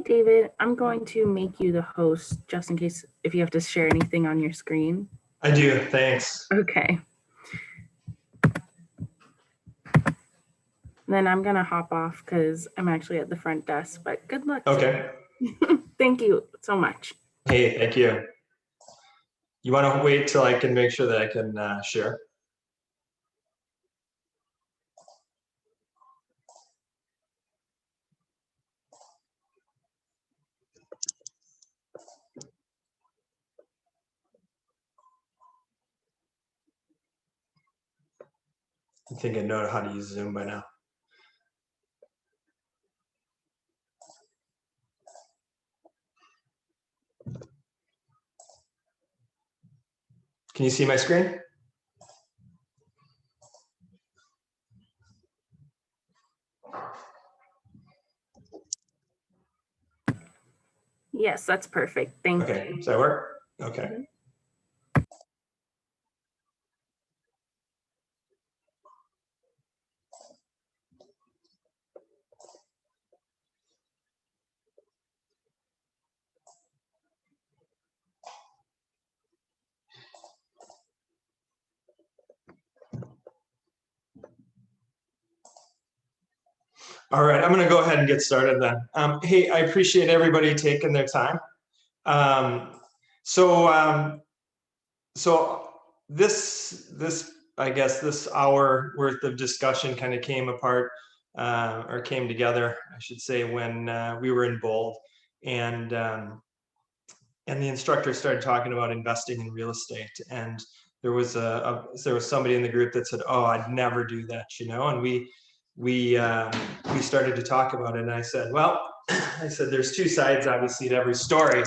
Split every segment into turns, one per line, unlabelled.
David. I'm going to make you the host just in case if you have to share anything on your screen.
I do, thanks.
Okay. Then I'm going to hop off because I'm actually at the front desk, but good luck.
Okay.
Thank you so much.
Hey, thank you. You want to wait till I can make sure that I can share? I think I know how to use Zoom by now. Can you see my screen?
Yes, that's perfect. Thank you.
Okay, does that work? Okay. All right, I'm going to go ahead and get started then. Hey, I appreciate everybody taking their time. So this I guess this hour worth of discussion kind of came apart or came together, I should say, when we were in Bold, and the instructor started talking about investing in real estate, and there was somebody in the group that said, "Oh, I'd never do that," and we started to talk about it, and I said, well, I said, there's two sides, obviously, to every story.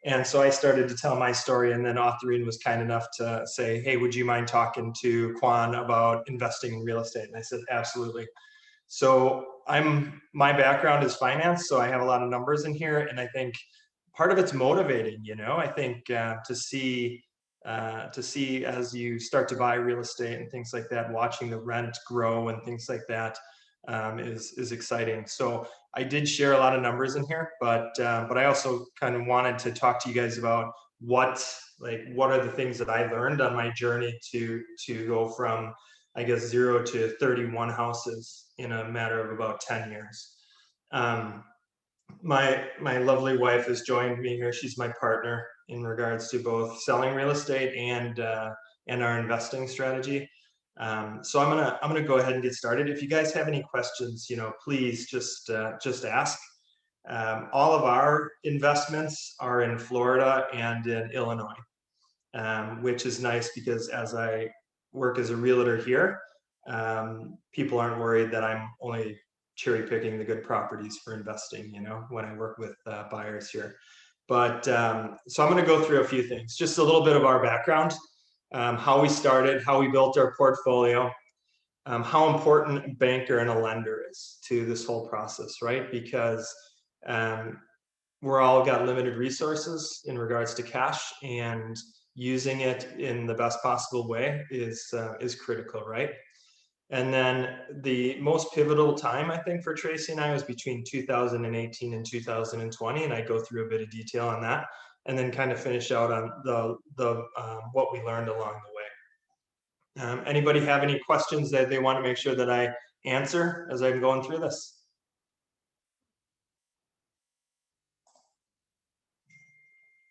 And so I started to tell my story, and then Autherine was kind enough to say, hey, would you mind talking to Quan about investing in real estate? And I said, absolutely. So my background is finance, so I have a lot of numbers in here, and I think part of it's motivating, I think to see as you start to buy real estate and things like that, watching the rent grow and things like that is exciting. So I did share a lot of numbers in here, but I also kind of wanted to talk to you guys about what are the things that I learned on my journey to go from, I guess, 0 to 31 houses in a matter of about 10 years. My lovely wife has joined me here. She's my partner in regards to both selling real estate and our investing strategy. So I'm gonna go ahead and get started. If you guys have any questions, please just ask. All of our investments are in Florida and in Illinois, which is nice because as I work as a realtor here, people aren't worried that I'm only cherry picking the good properties for investing, when I work with buyers here. But so I'm going to go through a few things, just a little bit of our background, how we started, how we built our portfolio, how important a banker and a lender is to this whole process, right? Because we're all got limited resources in regards to cash, and using it in the best possible way is critical, right? And then the most pivotal time, I think, for Tracy and I was between 2018 and 2020, and I go through a bit of detail on that, and then kind of finish out on the what we learned along the way. Anybody have any questions that they want to make sure that I answer as I'm going through this?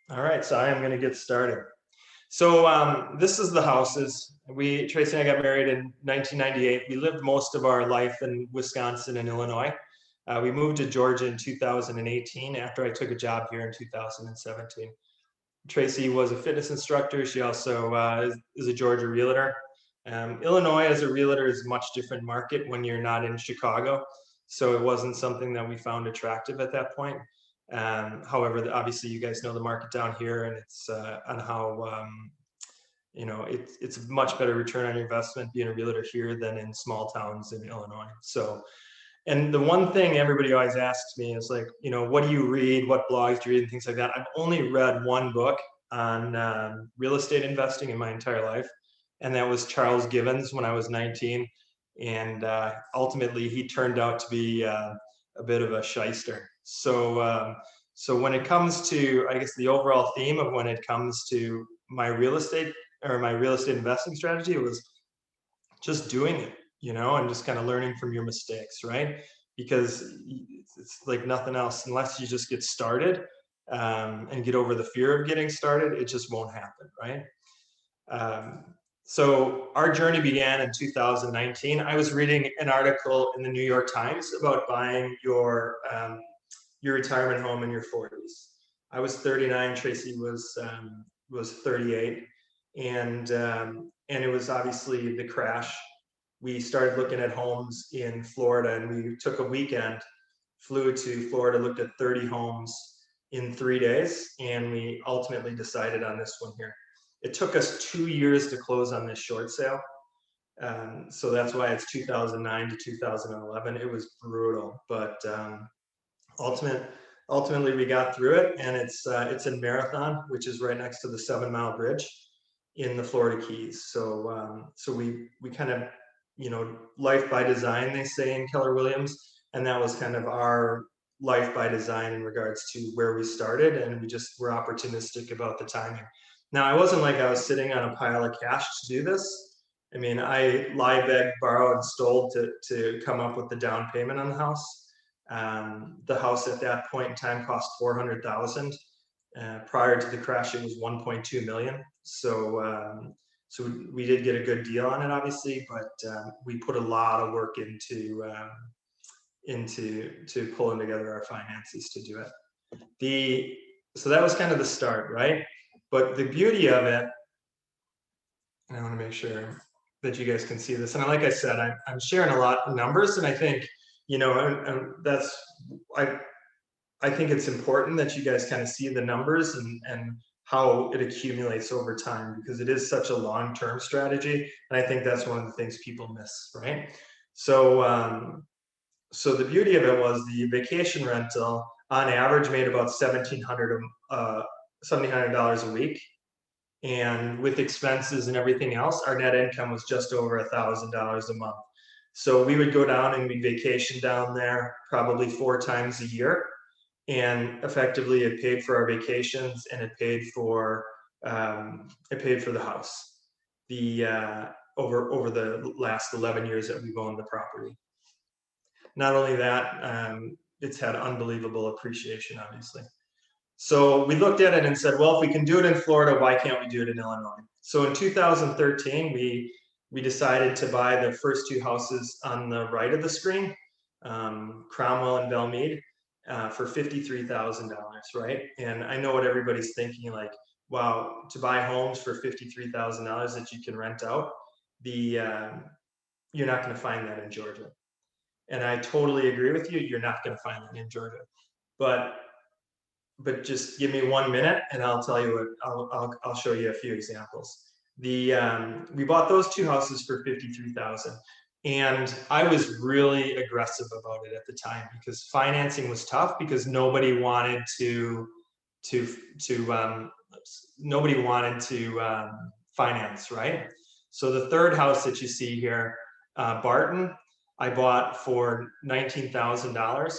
All right, so I am going to get started. So this is the houses. Tracy and I got married in 1998. We lived most of our life in Wisconsin and Illinois. We moved to Georgia in 2018 after I took a job here in 2017. Tracy was a fitness instructor. She also is a Georgia realtor. Illinois as a realtor is a much different market when you're not in Chicago. So it wasn't something that we found attractive at that point. However, obviously you guys know the market down here, and it's on how it's a much better return on your investment being a realtor here than in small towns in Illinois. So, and the one thing everybody always asks me is like, what do you read? What blogs do you read and things like that? I've only read one book on real estate investing in my entire life, and that was Charles Gibbons when I was 19. And ultimately he turned out to be a bit of a shyster. So when it comes to, I guess, the overall theme of when it comes to my real estate investing strategy, it was just doing it, and just kind of learning from your mistakes, right? Because it's like nothing else. Unless you just get started and get over the fear of getting started, it just won't happen, right? So our journey began in 2019. I was reading an article in the New York Times about buying your retirement home in your 40s. I was 39. Tracy was 38, and it was obviously the crash. We started looking at homes in Florida, and we took a weekend, flew to Florida, looked at 30 homes in 3 days, and we ultimately decided on this one here. It took us 2 years to close on this short sale. So that's why it's 2009 to 2011. It was brutal, but ultimately we got through it, and it's in Marathon, which is right next to the 7 Mile Bridge in the Florida Keys. So we kind of, life by design, they say in Keller Williams, and that was kind of our life by design in regards to where we started, and we just were opportunistic about the timing. Now, it wasn't like I was sitting on a pile of cash to do this. I mean, I lie, begged, borrowed, and stole to come up with the down payment on the house. The house at that point in time cost $400,000. Prior to the crash, it was 1.2 million. So we did get a good deal on it, obviously, but we put a lot of work into pulling together our finances to do it. So that was kind of the start, right? But the beauty of it, and I want to make sure that you guys can see this. And like I said, I'm sharing a lot of numbers, and I think, and that's, I think it's important that you guys kind of see the numbers and how it accumulates over time, because it is such a long-term strategy. And I think that's one of the things people miss, right? So the beauty of it was the vacation rental on average made about $1,700 a week. And with expenses and everything else, our net income was just over $1,000 a month. So we would go down and we'd vacation down there probably 4 times a year. And effectively it paid for our vacations, and it paid for the house over the last 11 years that we've owned the property. Not only that, it's had unbelievable appreciation, obviously. So we looked at it and said, well, if we can do it in Florida, why can't we do it in Illinois? So in 2013, we decided to buy the first 2 houses on the right of the screen, Cromwell and Belmead, for $53,000, right? And I know what everybody's thinking, like, wow, to buy homes for $53,000 that you can rent out, you're not going to find that in Georgia. And I totally agree with you. You're not going to find that in Georgia. But just give me 1 minute, and I'll tell you what. I'll show you a few examples. We bought those 2 houses for $53,000, and I was really aggressive about it at the time because financing was tough, because nobody wanted to finance, right? So the third house that you see here, Barton, I bought for $19,000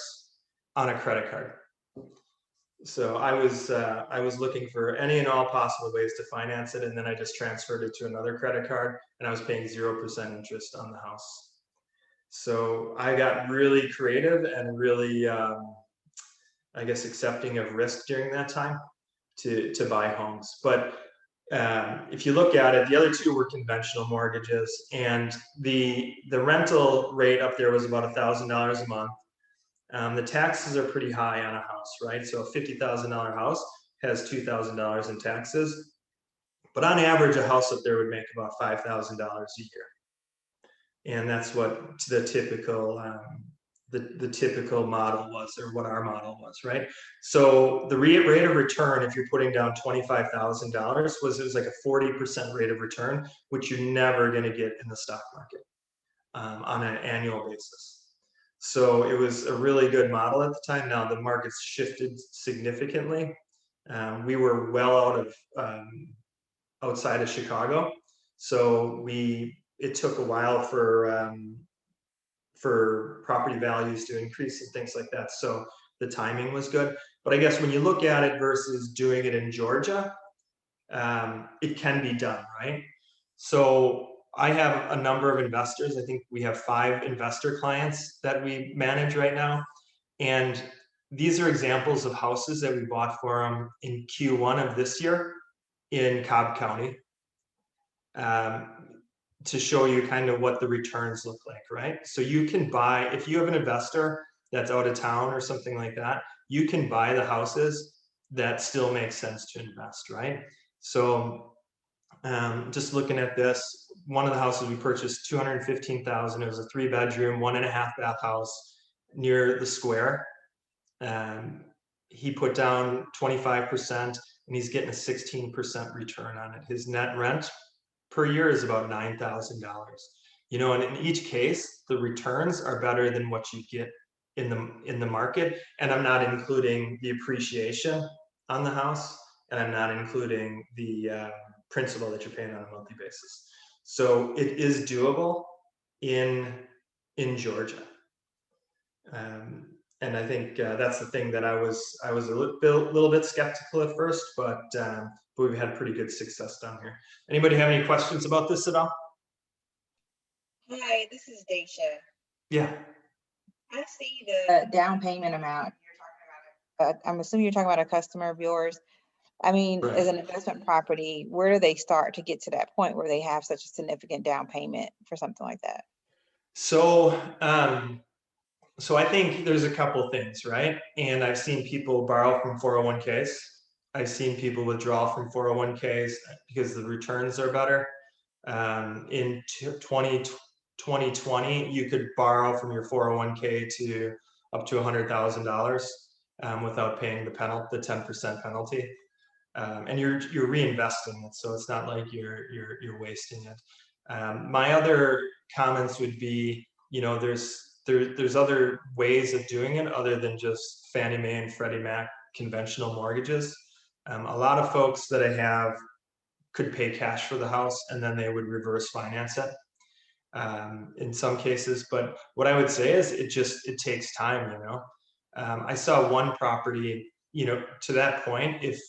on a credit card. So I was looking for any and all possible ways to finance it, and then I just transferred it to another credit card, and I was paying 0% interest on the house. So I got really creative and really, I guess, accepting of risk during that time to buy homes. But if you look at it, the other 2 were conventional mortgages, and the rental rate up there was about $1,000 a month. The taxes are pretty high on a house, right? So a $50,000 house has $2,000 in taxes, but on average, a house up there would make about $5,000 a year, and that's what the typical the typical model was, or what our model was, right? So the rate of return, if you're putting down $25,000, was like a 40% rate of return, which you're never going to get in the stock market on an annual basis. So it was a really good model at the time. Now the market's shifted significantly. We were well out of outside of Chicago, so it took a while for property values to increase and things like that. So the timing was good. But I guess when you look at it versus doing it in Georgia, it can be done, right? So I have a number of investors. I think we have 5 investor clients that we manage right now. And these are examples of houses that we bought for them in Q1 of this year in Cobb County, to show you kind of what the returns look like, right? So you can buy, if you have an investor that's out of town or something like that, you can buy the houses that still make sense to invest, right? So just looking at this, one of the houses we purchased, $215,000. It was a 3-bedroom, 1.5 bath house near the square. He put down 25%, and he's getting a 16% return on it. His net rent per year is about $9,000. You know, and in each case, the returns are better than what you get in the market. And I'm not including the appreciation on the house, and I'm not including the principal that you're paying on a monthly basis. So it is doable in Georgia. And I think that's the thing that I was a little bit skeptical at first, but we've had pretty good success down here. Anybody have any questions about this at all?
Hi, this is Daisha.
Yeah.
I see the down payment amount you're talking about. I'm assuming you're talking about a customer of yours. I mean,
Right.
as an investment property, where do they start to get to that point where they have such a significant down payment for something like that?
So, so I think there's a couple things, right? And I've seen people borrow from 401ks. I've seen people withdraw from 401ks because the returns are better. In 2020, you could borrow from your 401k to up to $100,000 without paying the 10% penalty. And you're reinvesting it, so it's not like you're wasting it. My other comments would be, you know, there's other ways of doing it other than just Fannie Mae and Freddie Mac conventional mortgages. A lot of folks that I have could pay cash for the house and then they would reverse finance it in some cases. But what I would say is it takes time, you know. I saw one property, you know, to that point, if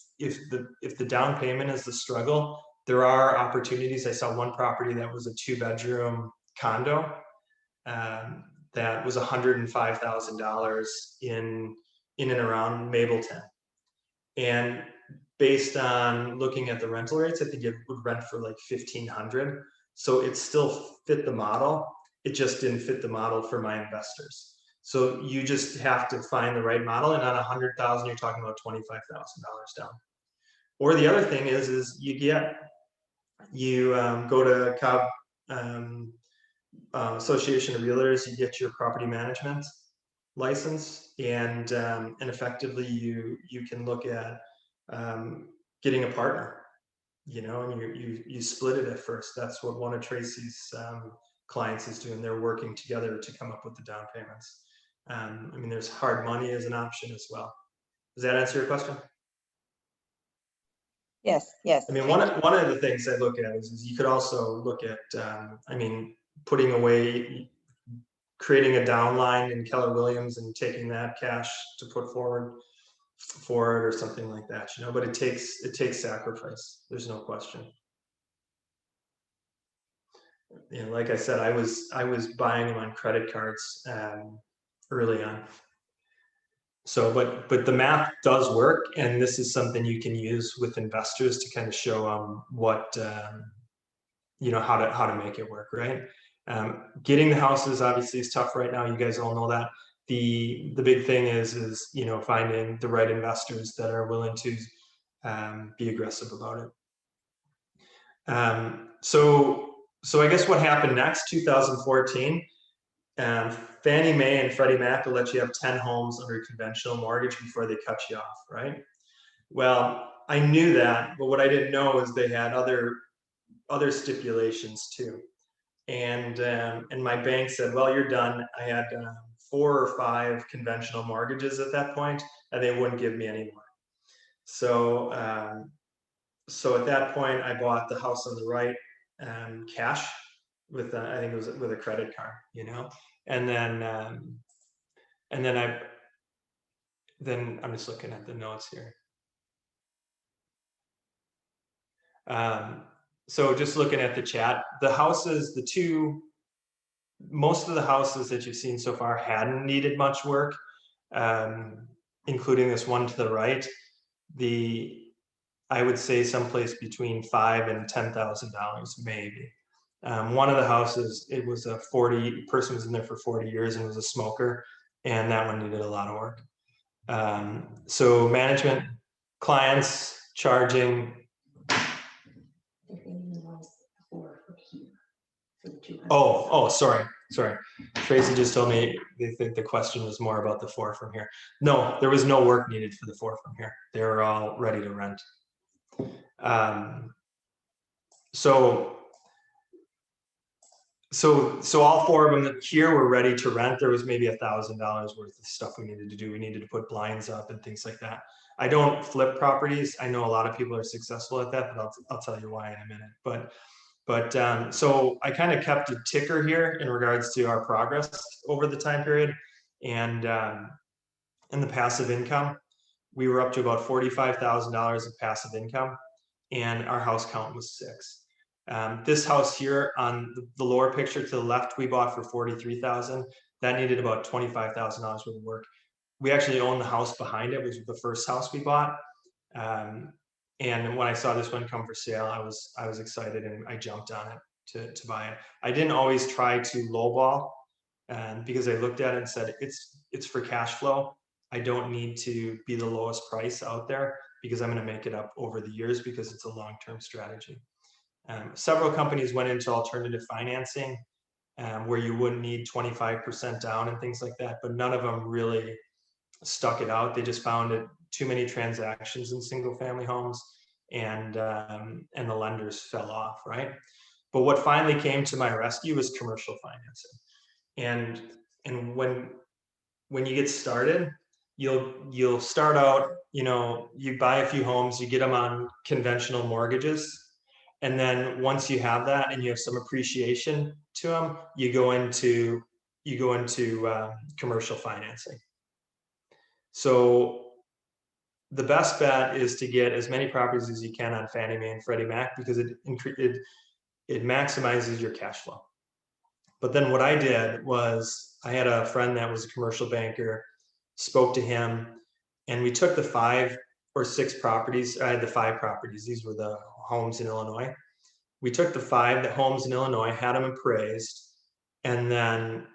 the down payment is the struggle, there are opportunities. I saw one property that was a 2-bedroom condo that was $105,000 in and around Mableton. And based on looking at the rental rates, I think it would rent for like $1,500. So it still fit the model. It just didn't fit the model for my investors. So you just have to find the right model. And on $100,000, you're talking about $25,000 down. Or the other thing is you go to Cobb Association of Realtors, you get your property management license, and effectively you can look at getting a partner, you know, and you split it at first. That's what one of Tracy's clients is doing. They're working together to come up with the down payments. I mean, there's hard money as an option as well. Does that answer your question?
Yes, yes.
I mean, one of the things I look at is you could also look at, I mean, putting away, creating a downline in Keller Williams and taking that cash to put forward for it or something like that, you know. But it takes sacrifice. There's no question. You know, like I said, I was buying them on credit cards early on. So, but the math does work, and this is something you can use with investors to kind of show them what you know, how to make it work, right? Getting the houses obviously is tough right now. You guys all know that. The big thing is you know, finding the right investors that are willing to be aggressive about it. So I guess what happened next, 2014. Fannie Mae and Freddie Mac will let you have 10 homes under a conventional mortgage before they cut you off, right? Well, I knew that, but what I didn't know is they had other stipulations too. And my bank said, well, you're done. I had 4 or 5 conventional mortgages at that point, and they wouldn't give me any more. So so at that point, I bought the house on the right cash with I think it was with a credit card, you know. And then then I'm just looking at the notes here. So just looking at the chat, the houses, most of the houses that you've seen so far hadn't needed much work, including this one to the right. I would say someplace between $5,000 and $10,000 maybe. One of the houses, it was person was in there for 40 years and was a smoker, and that one needed a lot of work. So management, clients charging. Oh, sorry. Tracy just told me they think the question was more about the 4 from here. No, there was no work needed for the 4 from here. They were all ready to rent. So all 4 of them here were ready to rent. There was maybe $1,000 worth of stuff we needed to do. We needed to put blinds up and things like that. I don't flip properties. I know a lot of people are successful at that, but I'll tell you why in a minute. But so I kind of kept a ticker here in regards to our progress over the time period, and in the passive income, we were up to about $45,000 of passive income, and our house count was 6. This house here on the lower picture to the left, we bought for $43,000. That needed about $25,000 worth of work. We actually own the house behind it, which was the first house we bought. And when I saw this one come for sale, I was excited and I jumped on it to buy it. I didn't always try to lowball, because I looked at it and said, it's for cash flow. I don't need to be the lowest price out there because I'm going to make it up over the years because it's a long-term strategy. Several companies went into alternative financing, where you wouldn't need 25% down and things like that, but none of them really stuck it out. They just found it too many transactions in single family homes, and the lenders fell off, right? But what finally came to my rescue was commercial financing. And when you get started, you'll start out, you buy a few homes, you get them on conventional mortgages, and then once you have that and you have some appreciation to them, you go into commercial financing. So the best bet is to get as many properties as you can on Fannie Mae and Freddie Mac because it maximizes your cash flow. But then what I did was I had a friend that was a commercial banker, spoke to him, and we took the 5 or 6 properties. I had the 5 properties. These were the homes in Illinois. We took the 5 homes in Illinois, had them appraised, and then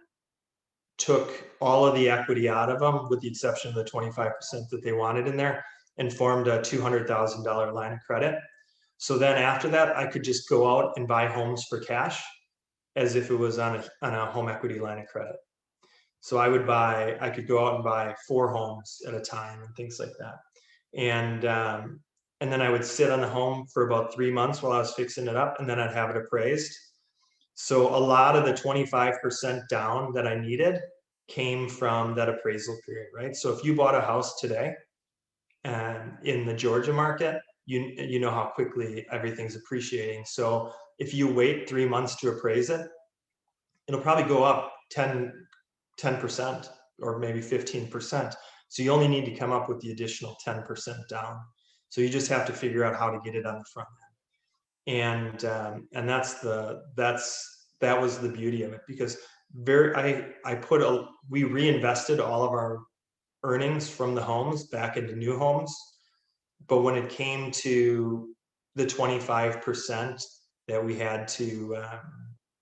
took all of the equity out of them with the exception of the 25% that they wanted in there, and formed a $200,000 line of credit. So then after that, I could just go out and buy homes for cash as if it was on a home equity line of credit. So I could go out and buy 4 homes at a time and things like that. And then I would sit on the home for about 3 months while I was fixing it up, and then I'd have it appraised. So a lot of the 25% down that I needed came from that appraisal period, right? So if you bought a house today in the Georgia market, you know how quickly everything's appreciating. So if you wait 3 months to appraise it, it'll probably go up 10% or maybe 15%. So you only need to come up with the additional 10% down. So you just have to figure out how to get it on the front end. And that was the beauty of it, because we reinvested all of our earnings from the homes back into new homes. But when it came to the 25% that we had to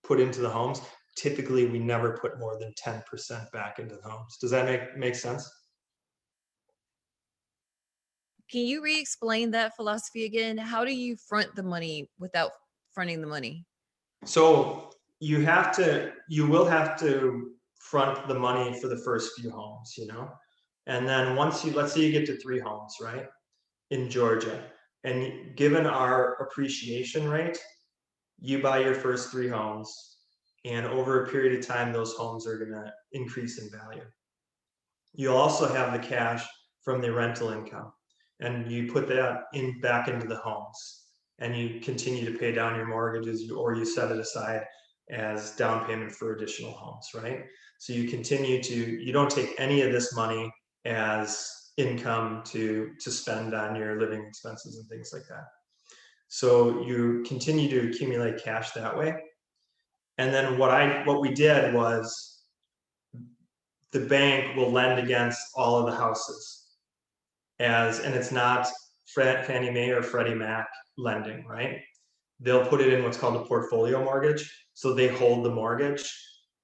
put into the homes, typically we never put more than 10% back into the homes. Does that make sense?
Can you re-explain that philosophy again? How do you front the money without fronting the money?
So you will have to front the money for the first few homes, and then let's say you get to 3 homes, right, in Georgia, and given our appreciation rate, you buy your first 3 homes, and over a period of time, those homes are going to increase in value. You'll also have the cash from the rental income, and you put that back into the homes, and you continue to pay down your mortgages, or you set it aside as down payment for additional homes, right? So you don't take any of this money as income to spend on your living expenses and things like that. So you continue to accumulate cash that way. And then what we did was the bank will lend against all of the houses and it's not Fannie Mae or Freddie Mac lending, right? They'll put it in what's called a portfolio mortgage. So they hold the mortgage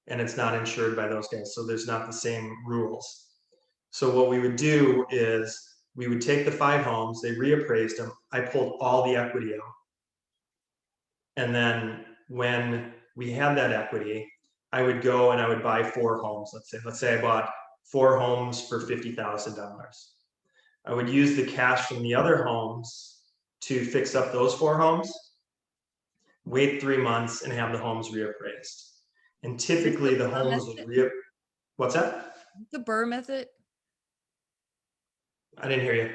and it's not insured by those guys. So there's not the same rules. So what we would do is we would take the 5 homes, they reappraised them. I pulled all the equity out. And then when we had that equity, I would go and I would buy 4 homes. Let's say I bought 4 homes for $50,000. I would use the cash from the other homes to fix up those 4 homes, wait 3 months and have the homes reappraised. And typically the homes will what's that?
The Burr method?
I didn't hear you.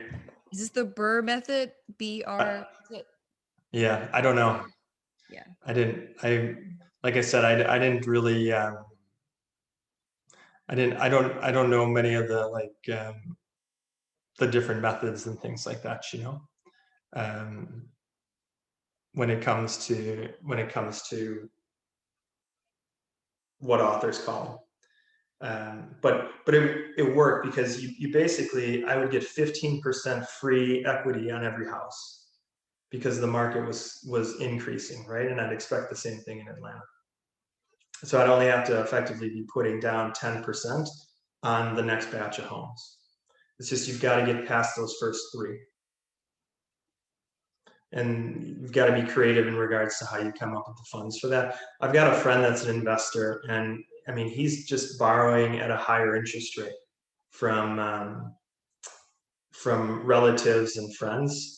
Is this the Burr method? BR?
Yeah, I don't know.
Yeah.
Like I said, I didn't really, I don't know many of the the different methods and things like that, you know, when it comes to what authors call them. But it worked because you basically, I would get 15% free equity on every house because the market was increasing, right? And I'd expect the same thing in Atlanta. So I'd only have to effectively be putting down 10% on the next batch of homes. It's just you've got to get past those first 3. And you've got to be creative in regards to how you come up with the funds for that. I've got a friend that's an investor, and I mean, he's just borrowing at a higher interest rate from relatives and friends.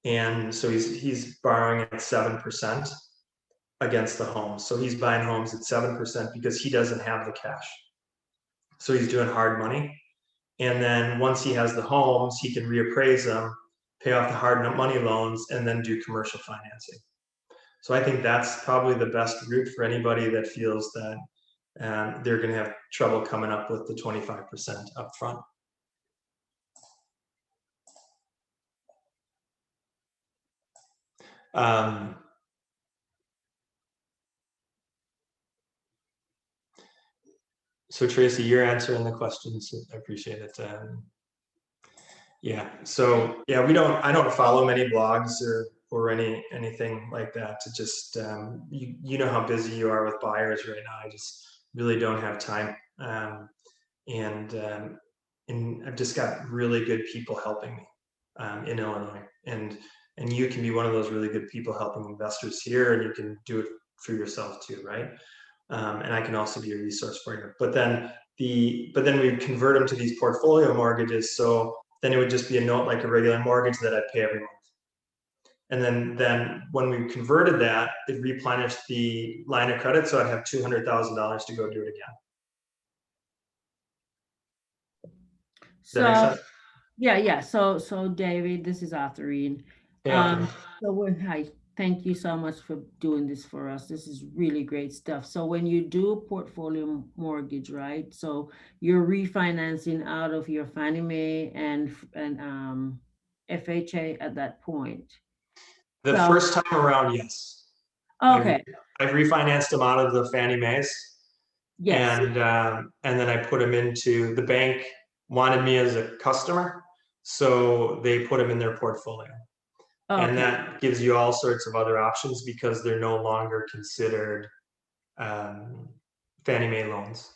And so he's borrowing at 7% against the homes. So he's buying homes at 7% because he doesn't have the cash. So he's doing hard money. And then once he has the homes, he can reappraise them, pay off the hard money loans, and then do commercial financing. So I think that's probably the best route for anybody that feels that they're going to have trouble coming up with the 25% upfront. So Tracy, you're answering the questions. I appreciate it. Yeah. So yeah, I don't follow many blogs or anything like that. To just you know how busy you are with buyers right now. I just really don't have time. And I've just got really good people helping me in Illinois, and you can be one of those really good people helping investors here, and you can do it for yourself too, right? And I can also be a resource for you. But then we convert them to these portfolio mortgages. So then it would just be a note like a regular mortgage that I'd pay every month. And then when we converted that, it replenished the line of credit. So I'd have $200,000 to go do it again. Does that make sense?
Yeah. So David, this is Arthurine.
Yeah.
Hi, thank you so much for doing this for us. This is really great stuff. So when you do a portfolio mortgage, right? So you're refinancing out of your Fannie Mae and FHA at that point.
The
So-
first time around, yes.
Okay.
I've refinanced them out of the Fannie Mae's.
Yes.
And then I put them into the bank. Wanted me as a customer, so they put them in their portfolio.
Okay.
And that gives you all sorts of other options because they're no longer considered Fannie Mae loans.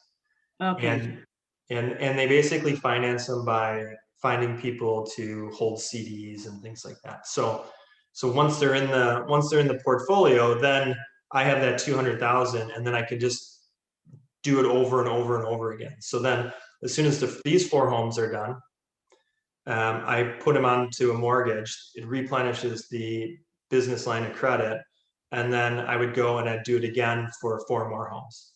Okay.
And they basically finance them by finding people to hold CDs and things like that. So once they're in the portfolio, then I have that 200,000, and then I can just do it over and over and over again. So then as soon as these 4 homes are done, I put them onto a mortgage. It replenishes the business line of credit, and then I would go and I'd do it again for 4 more homes.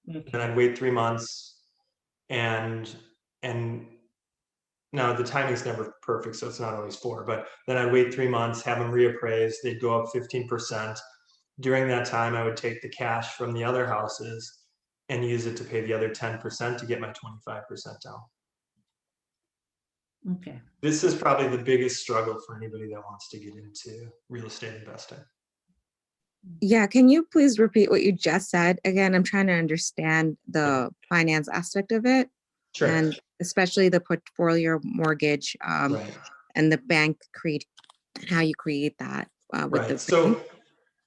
Okay.
And I'd wait 3 months, and now the timing's never perfect, so it's not always 4. But then I'd wait 3 months, have them reappraised. They'd go up 15%. During that time, I would take the cash from the other houses and use it to pay the other 10% to get my 25% down.
Okay.
This is probably the biggest struggle for anybody that wants to get into real estate investing.
Yeah, can you please repeat what you just said again? I'm trying to understand the finance aspect of it,
Sure.
and especially the portfolio mortgage
Right.
and the bank create, how you create that with the
Right.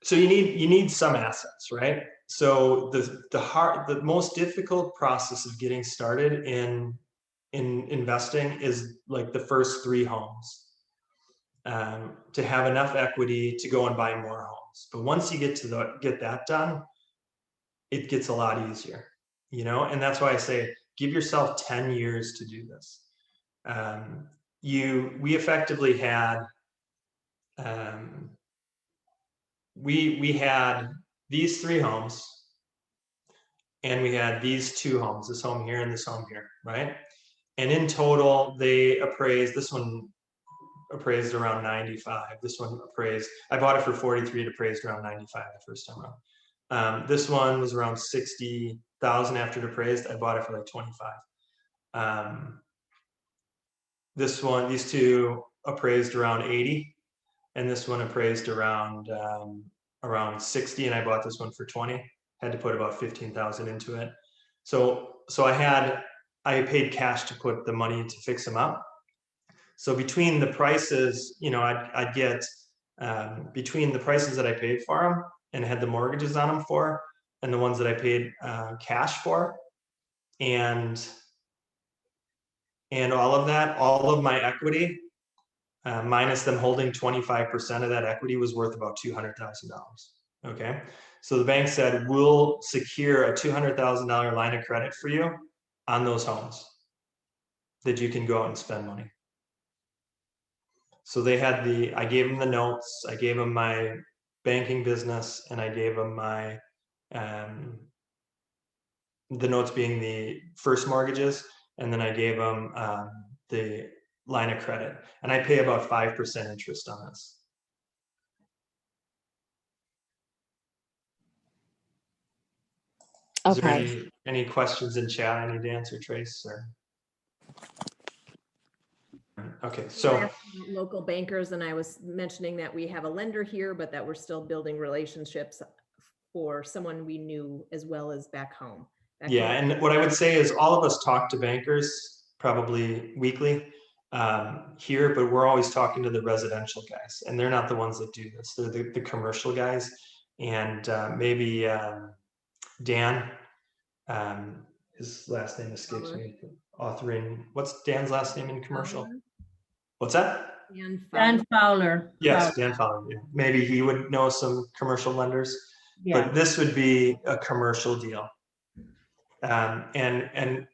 So you need some assets, right? So the most difficult process of getting started in investing is like the first 3 homes, to have enough equity to go and buy more homes. But once you get that done, it gets a lot easier, and that's why I say give yourself 10 years to do this. We effectively had we had these 3 homes, and we had these 2 homes, this home here and this home here, right? And in total, this one appraised around 95. This one appraised, I bought it for 43, it appraised around 95 the first time around. This one was around 60,000 after it appraised. I bought it for like 25. These 2 appraised around 80, and this one appraised around 60, and I bought this one for 20. Had to put about 15,000 into it. So I paid cash to put the money to fix them up. So between the prices, I'd get between the prices that I paid for them and had the mortgages on them for, and the ones that I paid cash for, and all of that, all of my equity, minus them holding 25% of that equity, was worth about $200,000. Okay. So the bank said, we'll secure a $200,000 line of credit for you on those homes that you can go out and spend money. So I gave them the notes, I gave them my banking business, and I gave them my, the notes being the first mortgages, and then I gave them the line of credit. And I pay about 5% interest on this. Is there
Okay.
any questions in chat I need to answer, Trace? Or? Okay, so
Local bankers, and I was mentioning that we have a lender here, but that we're still building relationships for someone we knew as well as back home.
Yeah, and what I would say is all of us talk to bankers probably weekly here, but we're always talking to the residential guys, and they're not the ones that do this. They're the commercial guys, and maybe Dan, his last name escapes me. Authoring, what's Dan's last name in commercial? What's that?
Dan Fowler.
Yes, Dan Fowler. Yeah. Maybe he would know some commercial lenders,
Yeah.
but this would be a commercial deal. And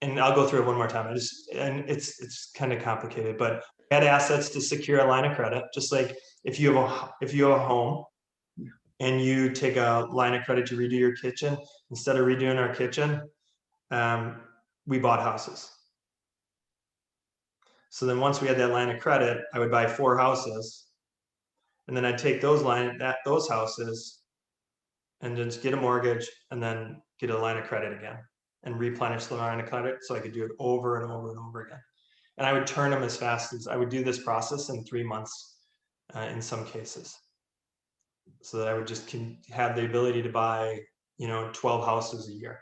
I'll go through it one more time. It's kind of complicated, but add assets to secure a line of credit. Just like if you have a home and you take a line of credit to redo your kitchen, instead of redoing our kitchen, we bought houses. So then once we had that line of credit, I would buy 4 houses, and then I'd take those houses and just get a mortgage and then get a line of credit again and replenish the line of credit, so I could do it over and over and over again. And I would turn them as fast as I would do this process in 3 months in some cases. So that I would just have the ability to buy, 12 houses a year.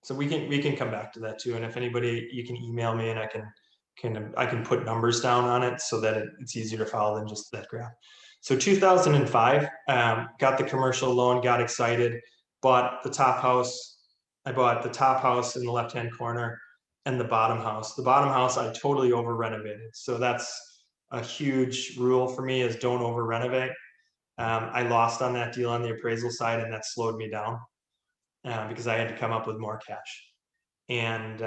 So we can come back to that too. And if anybody, you can email me and I can put numbers down on it so that it's easier to follow than just that graph. So 2005, got the commercial loan, got excited, bought the top house. I bought the top house in the left-hand corner and the bottom house. The bottom house I totally over renovated. So that's a huge rule for me, is don't over renovate. I lost on that deal on the appraisal side, and that slowed me down because I had to come up with more cash. And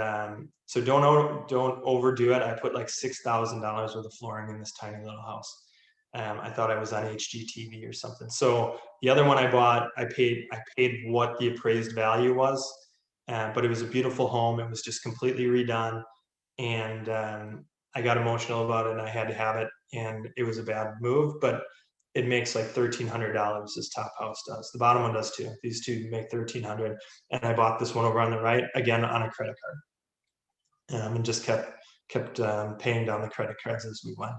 so don't overdo it. I put like $6,000 worth of flooring in this tiny little house. I thought I was on HGTV or something. So the other one I bought, I paid what the appraised value was, but it was a beautiful home. It was just completely redone, and I got emotional about it, and I had to have it. And it was a bad move, but it makes like $1,300. This top house does. The bottom one does too. These two make $1,300. And I bought this one over on the right, again, on a credit card. And just kept paying down the credit cards as we went.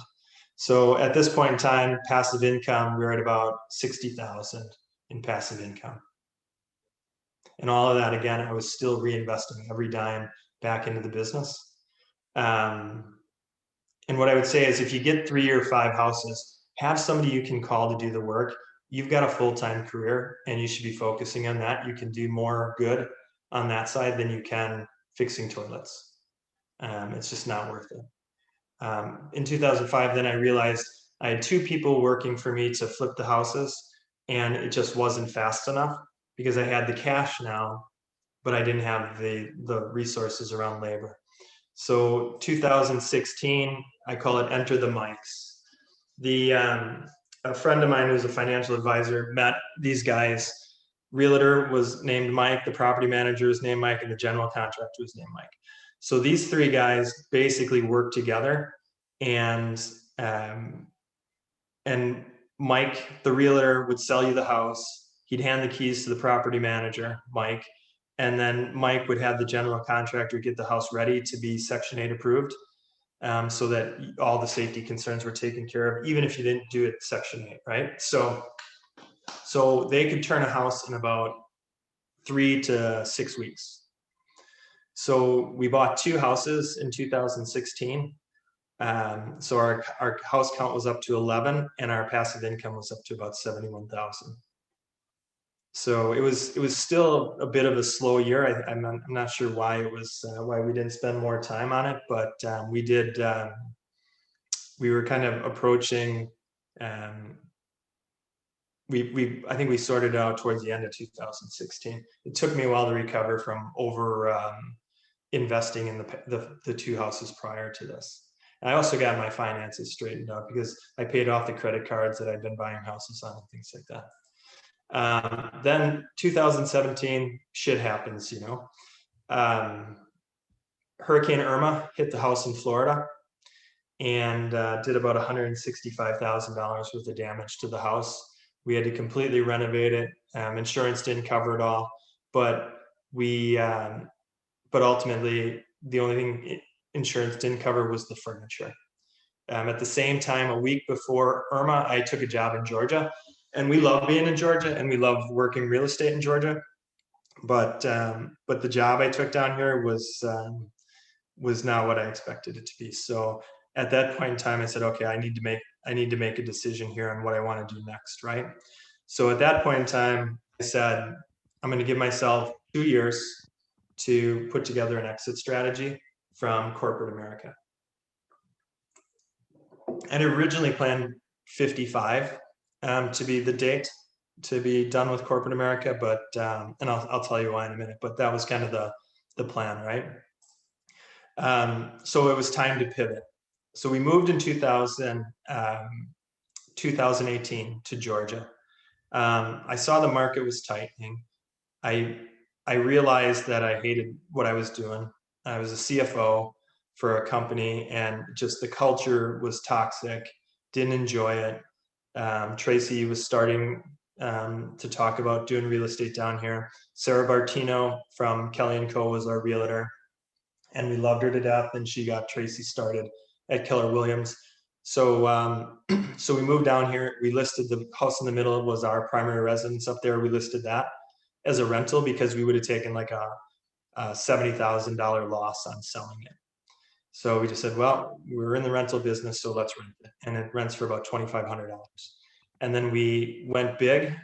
So at this point in time, passive income, we're at about 60,000 in passive income. And all of that, again, I was still reinvesting every dime back into the business. And what I would say is if you get 3 or 5 houses, have somebody you can call to do the work. You've got a full-time career and you should be focusing on that. You can do more good on that side than you can fixing toilets. It's just not worth it. In 2005, then I realized I had 2 people working for me to flip the houses, and it just wasn't fast enough because I had the cash now, but I didn't have the resources around labor. So 2016, I call it enter the mics. A friend of mine who's a financial advisor met these guys. Realtor was named Mike, the property manager was named Mike, and the general contractor was named Mike. So these 3 guys basically worked together, and Mike, the realtor, would sell you the house. He'd hand the keys to the property manager, Mike, and then Mike would have the general contractor get the house ready to be Section 8 approved, so that all the safety concerns were taken care of, even if you didn't do it Section 8, right? So they could turn a house in about 3 to 6 weeks. So we bought 2 houses in 2016. So our house count was up to 11, and our passive income was up to about 71,000. So it was still a bit of a slow year. I'm not sure why it was why we didn't spend more time on it, but we did. We were kind of approaching. I think we sorted it out towards the end of 2016. It took me a while to recover from investing in the 2 houses prior to this. And I also got my finances straightened out because I paid off the credit cards that I'd been buying houses on and things like that. Then 2017, shit happens, you know. Hurricane Irma hit the house in Florida and did about $165,000 worth of damage to the house. We had to completely renovate it. Insurance didn't cover it all, but ultimately the only thing insurance didn't cover was the furniture. At the same time, a week before Irma, I took a job in Georgia, and we love being in Georgia and we love working real estate in Georgia. But the job I took down here was not what I expected it to be. So at that point in time, I said, okay, I need to make a decision here on what I want to do next, right? So at that point in time, I said, I'm going to give myself 2 years to put together an exit strategy from corporate America. And originally planned 55 to be the date to be done with corporate America, but and I'll tell you why in a minute, but that was kind of the plan, right? So it was time to pivot. So we moved in 2018 to Georgia. I saw the market was tightening. I realized that I hated what I was doing. I was a CFO for a company, and just the culture was toxic. Didn't enjoy it. Tracy was starting to talk about doing real estate down here. Sarah Bartino from Kelly & Co. was our realtor, and we loved her to death. And she got Tracy started at Keller Williams. So so we moved down here. We listed the house in the middle was our primary residence up there. We listed that as a rental because we would have taken like a $70,000 loss on selling it. So we just said, well, we're in the rental business, so let's rent it. And it rents for about $2,500. And then we went big.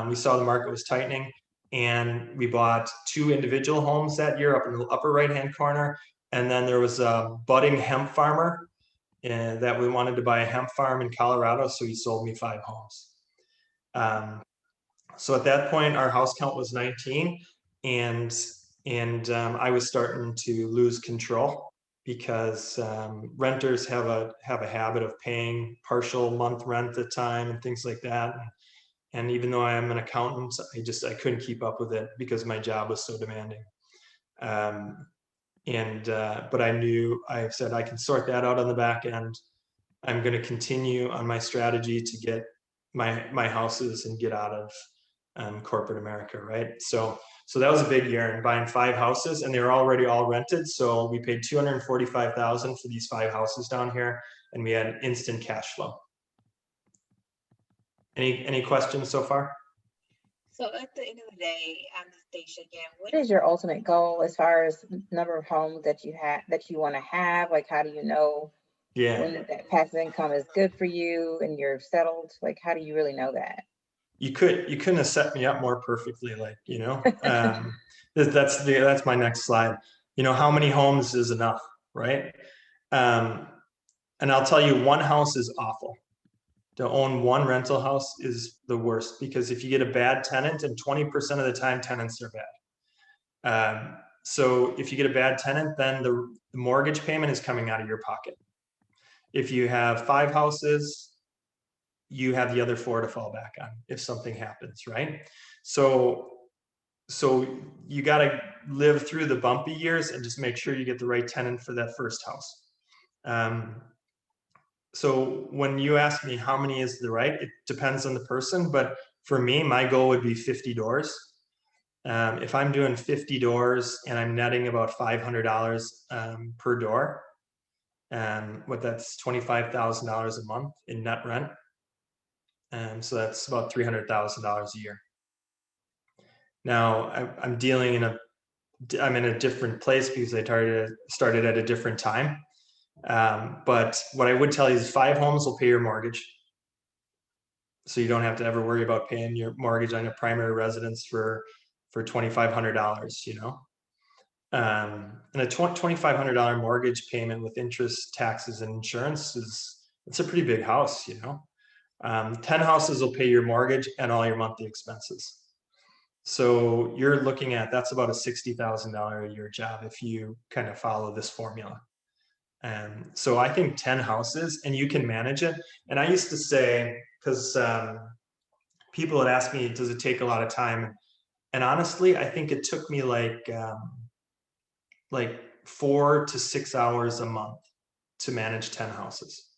We saw the market was tightening, and we bought 2 individual homes that year up in the upper right-hand corner. And then there was a budding hemp farmer that we wanted to buy a hemp farm in Colorado, so he sold me 5 homes. So at that point, our house count was 19, and I was starting to lose control because renters have a habit of paying partial month rent at a time and things like that. And even though I am an accountant, I couldn't keep up with it because my job was so demanding. But I said I can sort that out on the back end. I'm going to continue on my strategy to get my houses and get out of corporate America, right? So that was a big year, and buying 5 houses, and they were already all rented. So we paid $245,000 for these 5 houses down here, and we had instant cash flow. Any questions so far?
So at the end of the day, on the station again, what is your ultimate goal as far as number of homes that you want to have? Like, how do you know
Yeah.
when that passive income is good for you and you're settled? Like, how do you really know that?
You couldn't have set me up more perfectly, like, you know. That's my next slide. You know, how many homes is enough, right? And I'll tell you, one house is awful. To own one rental house is the worst, because if you get a bad tenant, and 20% of the time tenants are bad. So if you get a bad tenant, then the mortgage payment is coming out of your pocket. If you have 5 houses, you have the other 4 to fall back on if something happens, right? So you got to live through the bumpy years and just make sure you get the right tenant for that first house. So when you ask me how many is the right, it depends on the person, but for me, my goal would be 50 doors. If I'm doing 50 doors and I'm netting about $500 per door, that's $25,000 a month in net rent. So that's about $300,000 a year. Now I'm in a different place because I started at a different time. But what I would tell you is 5 homes will pay your mortgage. So you don't have to ever worry about paying your mortgage on a primary residence for $2,500, you know. And a $2,500 mortgage payment with interest, taxes, and insurance it's a pretty big house, you know. 10 houses will pay your mortgage and all your monthly expenses. So you're looking at, that's about a $60,000 a year job if you kind of follow this formula. So I think 10 houses and you can manage it. And I used to say, because people had asked me, does it take a lot of time? And honestly, I think it took me like 4 to 6 hours a month to manage 10 houses.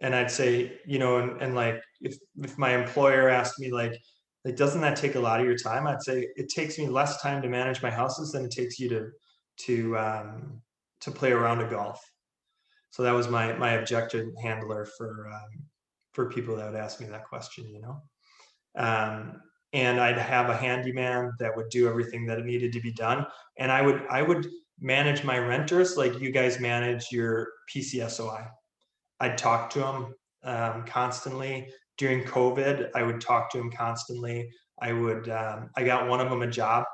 And I'd say, you know, and like if my employer asked me like, doesn't that take a lot of your time? I'd say it takes me less time to manage my houses than it takes you to play a round of golf. So that was my objection handler for people that would ask me that question, you know. And I'd have a handyman that would do everything that needed to be done, and I would manage my renters like you guys manage your PCSOI. I'd talk to them constantly. During COVID, I would talk to them constantly. I got one of them a job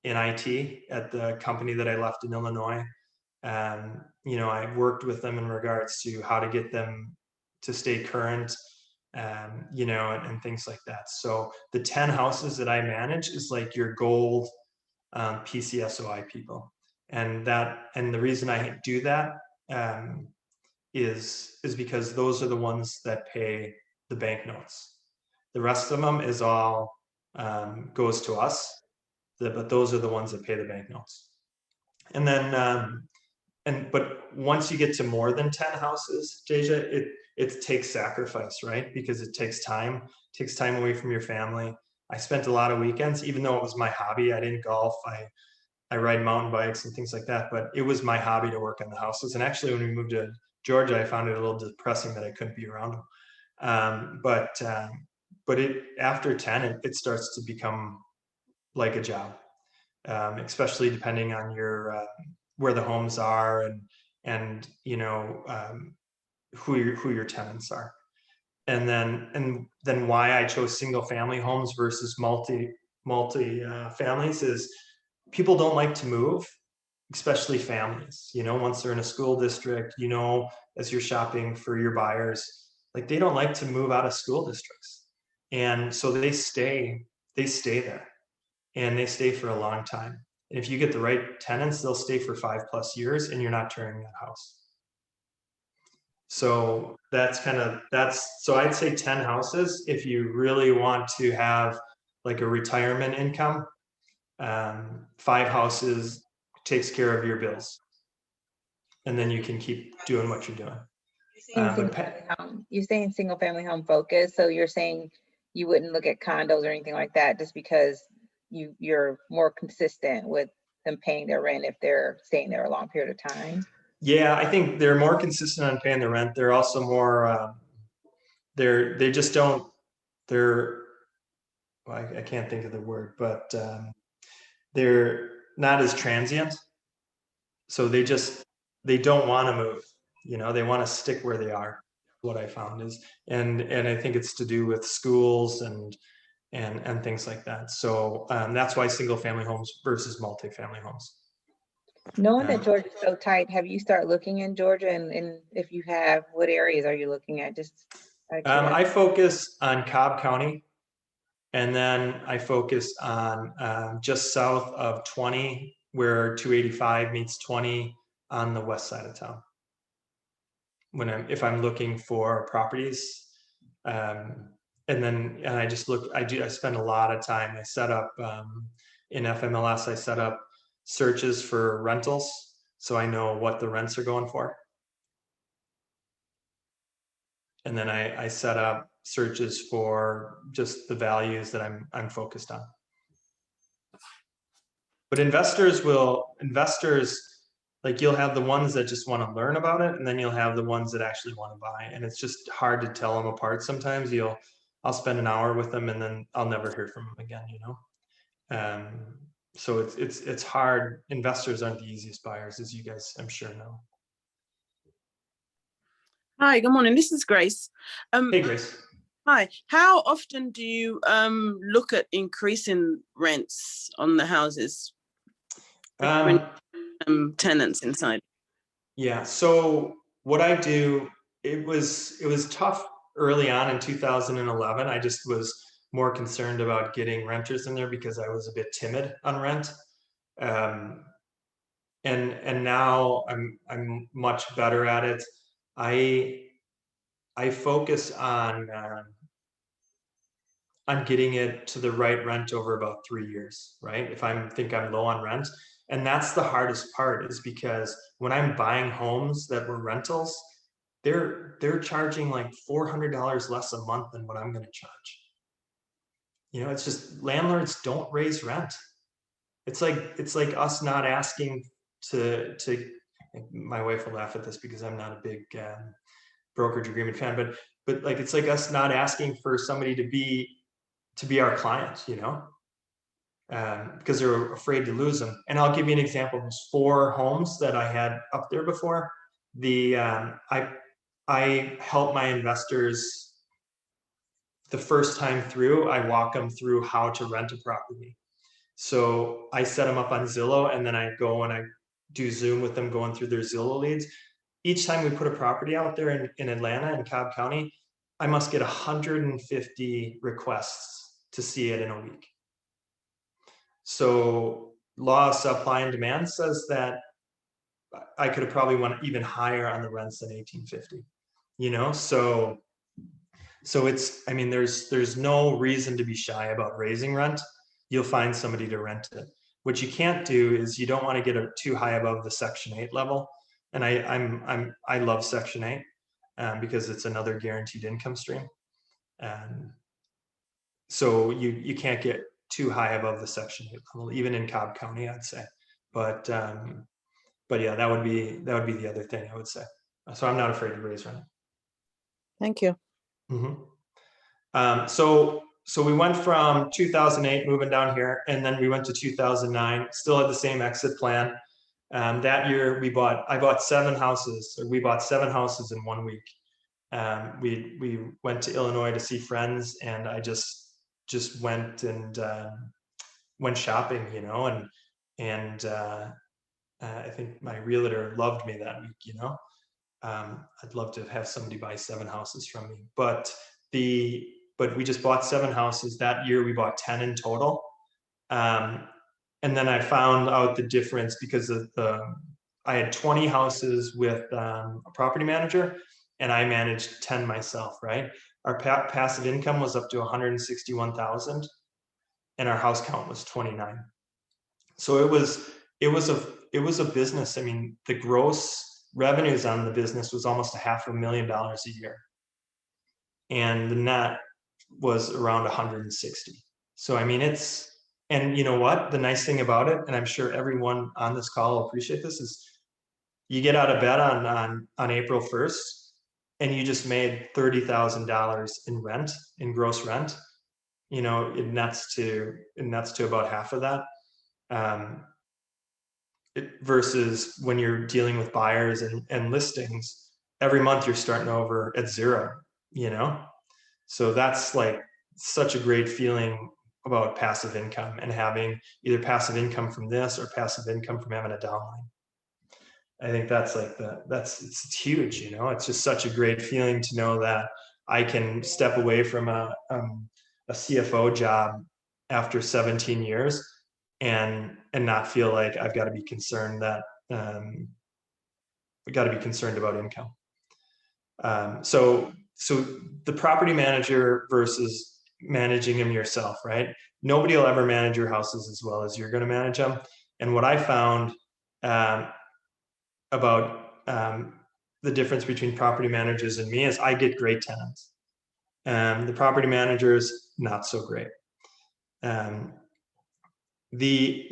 in IT at the company that I left in Illinois. You know, I worked with them in regards to how to get them to stay current, you know, and things like that. So the 10 houses that I manage is like your gold PCSOI people. And the reason I do that is because those are the ones that pay the banknotes. The rest of them is all goes to us, but those are the ones that pay the banknotes. And then but once you get to more than 10 houses, Deja, it takes sacrifice, right? Because it takes time away from your family. I spent a lot of weekends, even though it was my hobby. I didn't golf. I ride mountain bikes and things like that, but it was my hobby to work on the houses. And actually, when we moved to Georgia, I found it a little depressing that I couldn't be around them. But after 10, it starts to become like a job, especially depending on your where the homes are and you know who your tenants are. And then why I chose single family homes versus multi families is people don't like to move, especially families. You know, once they're in a school district, you know, as you're shopping for your buyers, like they don't like to move out of school districts, and so they stay there, and they stay for a long time. And if you get the right tenants, they'll stay for 5+ years, and you're not tearing that house. So so I'd say 10 houses if you really want to have like a retirement income. 5 houses takes care of your bills, and then you can keep doing what you're doing.
You're saying single family home focus, so you're saying you wouldn't look at condos or anything like that just because you're more consistent with them paying their rent if they're staying there a long period of time?
Yeah, I think they're more consistent on paying the rent. They're also more, they just don't, they're, well, I can't think of the word, but they're not as transient. So they don't want to move, you know, they want to stick where they are. What I found is, and I think it's to do with schools and things like that. So that's why single family homes versus multifamily homes.
Knowing that Georgia's so tight, have you started looking in Georgia? And if you have, what areas are you looking at? Just
I focus on Cobb County, and then I focus on just south of 20, where 285 meets 20 on the west side of town. If I'm looking for properties, and I just look, I spend a lot of time. I set up in FMLS, I set up searches for rentals, so I know what the rents are going for. And then I set up searches for just the values that I'm focused on. But investors, like, you'll have the ones that just want to learn about it, and then you'll have the ones that actually want to buy. And it's just hard to tell them apart sometimes. I'll spend an hour with them and then I'll never hear from them again, you know? So it's hard. Investors aren't the easiest buyers, as you guys, I'm sure, know.
Hi, good morning. This is Grace.
Hey, Grace.
Hi. How often do you look at increasing rents on the houses? Tenants inside.
Yeah. So what I do, it was tough early on in 2011. I just was more concerned about getting renters in there because I was a bit timid on rent. And now I'm much better at it. I focus on getting it to the right rent over about 3 years, right? If think I'm low on rent. And that's the hardest part, is because when I'm buying homes that were rentals, they're charging like $400 less a month than what I'm going to charge. You know, it's just, landlords don't raise rent. It's like us not asking to my wife will laugh at this because I'm not a big brokerage agreement fan, but like, it's like us not asking for somebody to be our client, you know, because they're afraid to lose them. And I'll give you an example. There's 4 homes that I had up there before. I help my investors the first time through. I walk them through how to rent a property. So I set them up on Zillow, and then I go and I do Zoom with them going through their Zillow leads. Each time we put a property out there in Atlanta, in Cobb County, I must get 150 requests to see it in a week. So law of supply and demand says that I could have probably went even higher on the rents than 1850, you know? So it's, I mean, there's no reason to be shy about raising rent. You'll find somebody to rent it. What you can't do is, you don't want to get too high above the Section 8 level. And I love Section 8 because it's another guaranteed income stream. So you can't get too high above the Section 8 level, even in Cobb County, I'd say. But yeah, that would be the other thing I would say. So I'm not afraid to raise rent.
Thank you.
Mm-hmm. So we went from 2008 moving down here, and then we went to 2009, still had the same exit plan. That year I bought 7 houses, or we bought 7 houses in 1 week. We went to Illinois to see friends, and I just went and went shopping, you know, and I think my realtor loved me that week, you know. I'd love to have somebody buy 7 houses from me, but we just bought 7 houses. That year we bought 10 in total. And then I found out the difference because I had 20 houses with a property manager, and I managed 10 myself, right? Our passive income was up to 161,000, and our house count was 29. So it was a business. I mean, the gross revenues on the business was almost $500,000 a year. And the net was around 160. So, I mean, and you know what? The nice thing about it, and I'm sure everyone on this call will appreciate this, is you get out of bed on April 1st and you just made $30,000 in gross rent. You know, it nets to about half of that. Versus when you're dealing with buyers and listings, every month you're starting over at zero, you know? So that's like such a great feeling about passive income, and having either passive income from this or passive income from having a downline. I think that's like it's huge, you know? It's just such a great feeling to know that I can step away from a CFO job after 17 years and not feel like I've got to be concerned that we got to be concerned about income. So the property manager versus managing them yourself, right? Nobody will ever manage your houses as well as you're going to manage them. And what I found about the difference between property managers and me is I get great tenants. The property managers, not so great.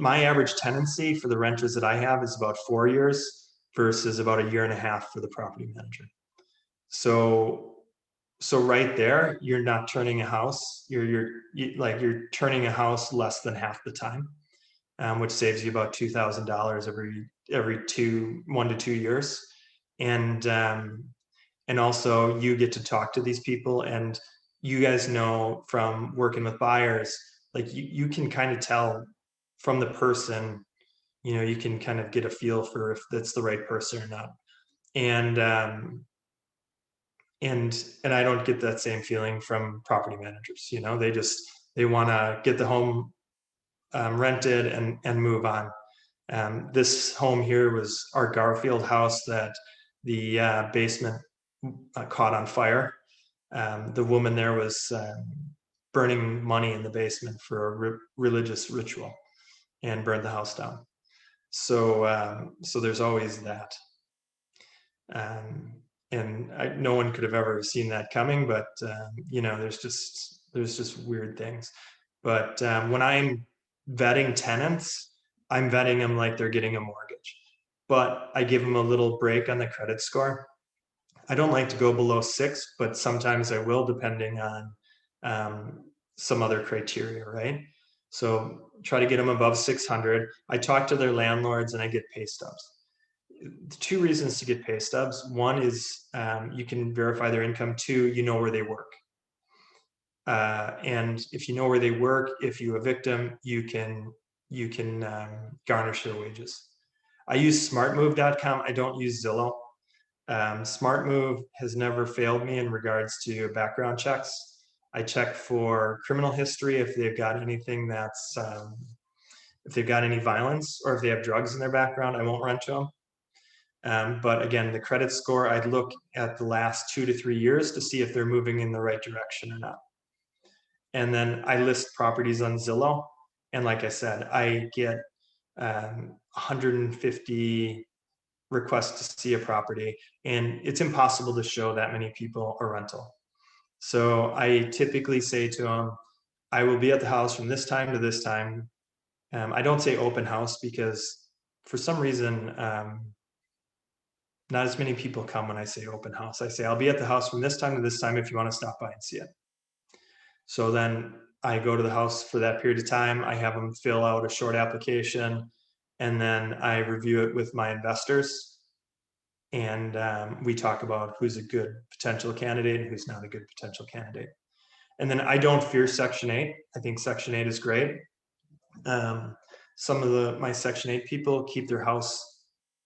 My average tenancy for the renters that I have is about 4 years versus about 1.5 years for the property manager. So right there, you're not turning a house. You're turning a house less than half the time, which saves you about $2,000 every 1 to 2 years. And also you get to talk to these people, and you guys know from working with buyers, like you can kind of tell from the person, you know, you can kind of get a feel for if that's the right person or not. And I don't get that same feeling from property managers. You know, they want to get the home rented and move on. This home here was our Garfield house that the basement caught on fire. The woman there was burning money in the basement for a religious ritual and burned the house down. So there's always that. And no one could have ever seen that coming, but you know, there's just weird things. But when I'm vetting tenants, I'm vetting them like they're getting a mortgage, but I give them a little break on the credit score. I don't like to go below 6, but sometimes I will, depending on some other criteria, right? So try to get them above 600. I talk to their landlords and I get pay stubs. 2 reasons to get pay stubs. One is you can verify their income. 2, you know where they work. And if you know where they work, if you evict them, you can garnish their wages. I use smartmove.com. I don't use Zillow. SmartMove has never failed me in regards to background checks. I check for criminal history if they've got anything that's if they've got any violence or if they have drugs in their background. I won't rent to them. But again, the credit score, I'd look at the last 2 to 3 years to see if they're moving in the right direction or not. And then I list properties on Zillow. And like I said, I get 150 requests to see a property, and it's impossible to show that many people a rental. So I typically say to them, I will be at the house from this time to this time. I don't say open house because for some reason, not as many people come when I say open house. I say, I'll be at the house from this time to this time if you want to stop by and see it. So then I go to the house for that period of time. I have them fill out a short application, and then I review it with my investors. And we talk about who's a good potential candidate and who's not a good potential candidate. And then I don't fear Section 8. I think Section 8 is great. Some of my Section 8 people keep their house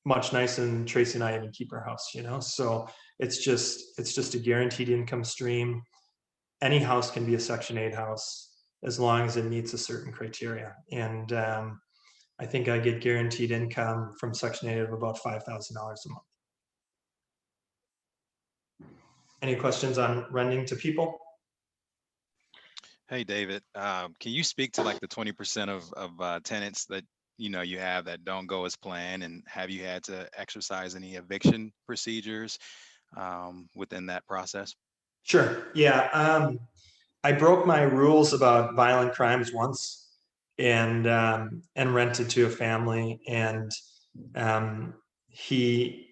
much nicer than Tracy and I even keep our house, you know? So it's just a guaranteed income stream. Any house can be a Section 8 house as long as it meets a certain criteria. And I think I get guaranteed income from Section 8 of about $5,000 a month. Any questions on renting to people?
Hey, David, can you speak to like the 20% of tenants that you have that don't go as planned, and have you had to exercise any eviction procedures within that process?
Sure. Yeah. I broke my rules about violent crimes once, and rented to a family, and he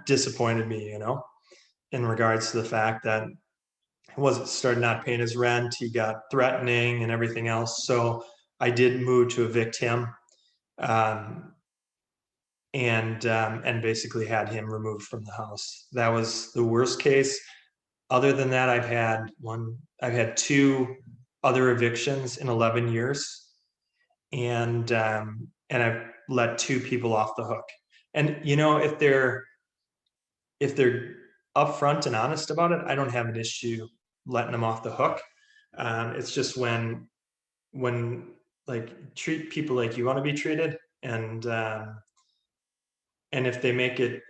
disappointed me, in regards to the fact that he wasn't started not paying his rent. He got threatening and everything else. So I did move to evict him, um, and basically had him removed from the house. That was the worst case. Other than that, I've had two other evictions in 11 years, and I've let two people off the hook. And if they're upfront and honest about it, I don't have an issue letting them off the hook. It's just when like treat people like you want to be treated, and if they make it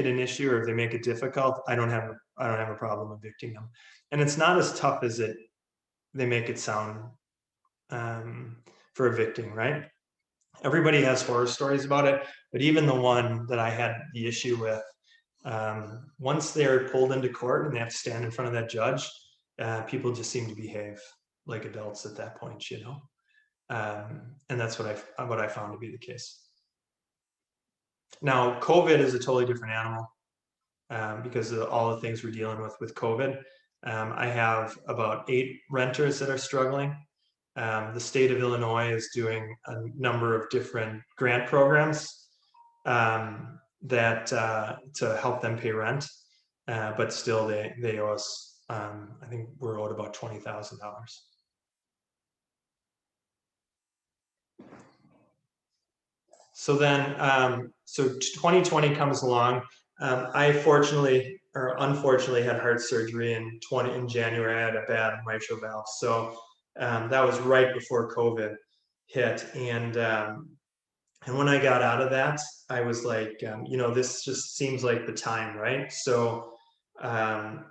an issue, or if they make it difficult, I don't have a problem evicting them. And it's not as tough as they make it sound, for evicting, right? Everybody has horror stories about it, but even the one that I had the issue with, once they're pulled into court and they have to stand in front of that judge, people just seem to behave like adults at that point, and that's what I found to be the case. Now, COVID is a totally different animal, because of all the things we're dealing with COVID. I have about 8 renters that are struggling. The state of Illinois is doing a number of different grant programs, that to help them pay rent, but still they owe us. I think we're owed about $20,000. So then, so 2020 comes along. I fortunately or unfortunately had heart surgery in January. I had a bad mitral valve, so that was right before COVID hit. And when I got out of that, I was like, this just seems like the time, right? So that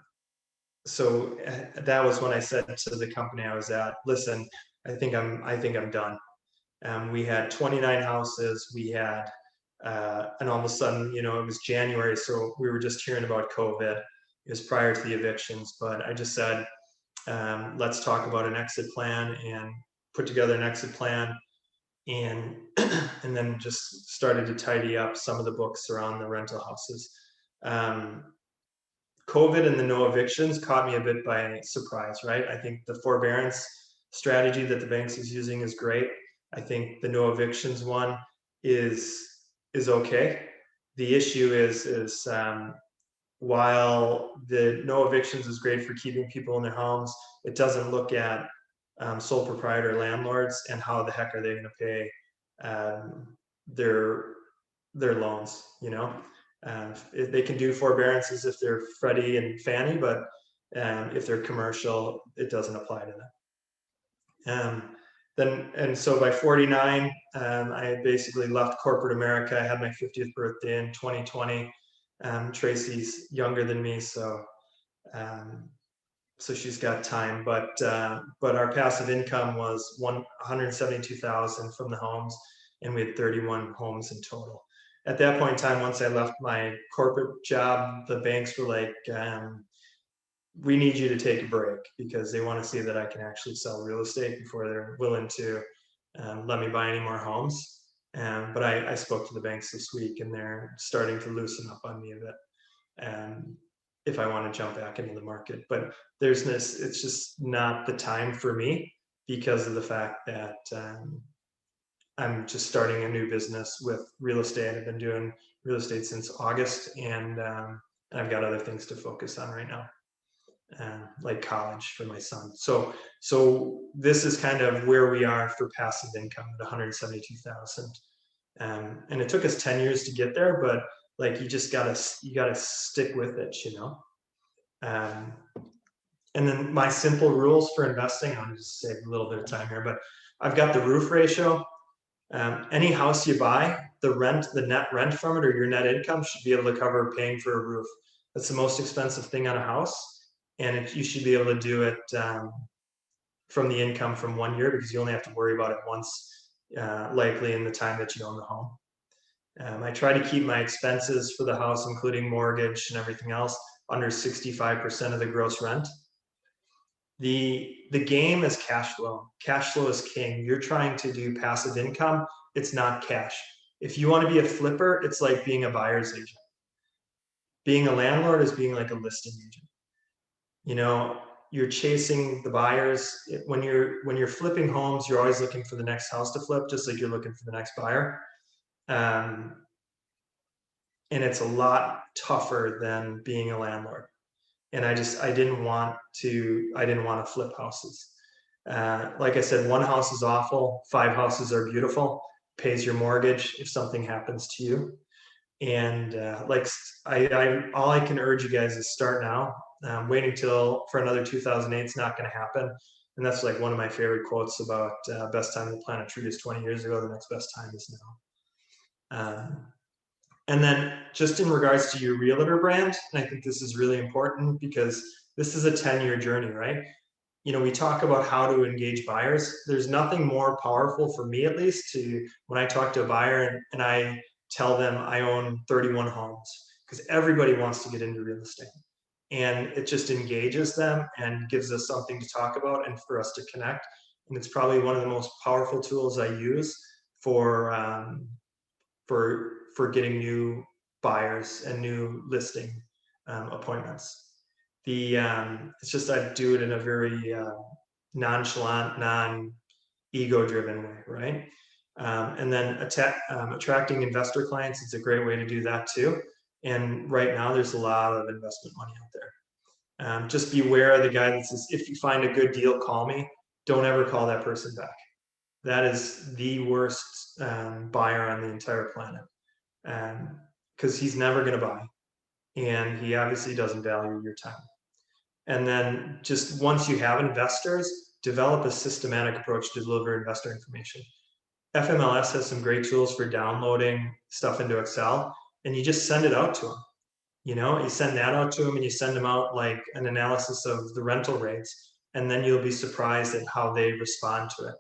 was when I said to the company I was at, listen, I think I'm done. We had 29 houses. We had, and all of a sudden, it was January, so we were just hearing about COVID. It was prior to the evictions, but I just said, let's talk about an exit plan, and put together an exit plan, and and then just started to tidy up some of the books around the rental houses. COVID and the no evictions caught me a bit by surprise, right? I think the forbearance strategy that the banks is using is great. I think the no evictions one is okay. The issue is while the no evictions is great for keeping people in their homes, it doesn't look at sole proprietor landlords and how the heck are they going to pay their loans. If they can do forbearances if they're Freddie and Fannie, but if they're commercial, it doesn't apply to them. So by 49, I basically left corporate America. I had my 50th birthday in 2020. Tracy's younger than me, so she's got time. But our passive income was $172,000 from the homes, and we had 31 homes in total. At that point in time, once I left my corporate job, the banks were like, we need you to take a break, because they want to see that I can actually sell real estate before they're willing to let me buy any more homes. But I spoke to the banks this week, and they're starting to loosen up on me a bit, if I want to jump back into the market. But it's just not the time for me, because of the fact that I'm just starting a new business with real estate. I've been doing real estate since August, and I've got other things to focus on right now, like college for my son. So this is kind of where we are for passive income at 172,000. And it took us 10 years to get there, but like you gotta stick with it, and then my simple rules for investing, I'll just save a little bit of time here, but I've got the roof ratio. Any house you buy, the net rent from it, or your net income, should be able to cover paying for a roof. That's the most expensive thing on a house, and you should be able to do it from the income from 1 year, because you only have to worry about it once, likely in the time that you own the home. I try to keep my expenses for the house, including mortgage and everything else, under 65% of the gross rent. The game is cash flow. Cash flow is king. You're trying to do passive income. It's not cash. If you want to be a flipper, it's like being a buyer's agent. Being a landlord is being like a listing agent. You know, you're chasing the buyers. When you're flipping homes, you're always looking for the next house to flip, just like you're looking for the next buyer. And it's a lot tougher than being a landlord. And I didn't want to flip houses. Like I said, 1 house is awful, 5 houses are beautiful, pays your mortgage if something happens to you. And all I can urge you guys is start now. Waiting for another 2008 is not going to happen. And that's like one of my favorite quotes about best time to plant a tree is 20 years ago. The next best time is now. And then just in regards to your realtor brand, and I think this is really important because this is a 10-year journey, right? You know, we talk about how to engage buyers. There's nothing more powerful for me, at least, when I talk to a buyer and I tell them I own 31 homes, because everybody wants to get into real estate. And it just engages them and gives us something to talk about and for us to connect. And it's probably one of the most powerful tools I use for getting new buyers and new listing appointments. It's just I do it in a very nonchalant, non-ego driven way, right? And then attracting investor clients is a great way to do that too. And right now there's a lot of investment money out there. Just beware of the guy that says, if you find a good deal, call me. Don't ever call that person back. That is the worst buyer on the entire planet. Because he's never going to buy. And he obviously doesn't value your time. And then just once you have investors, develop a systematic approach to deliver investor information. FMLS has some great tools for downloading stuff into Excel, and you just send it out to them. You know, you send that out to them and you send them out like an analysis of the rental rates, and then you'll be surprised at how they respond to it.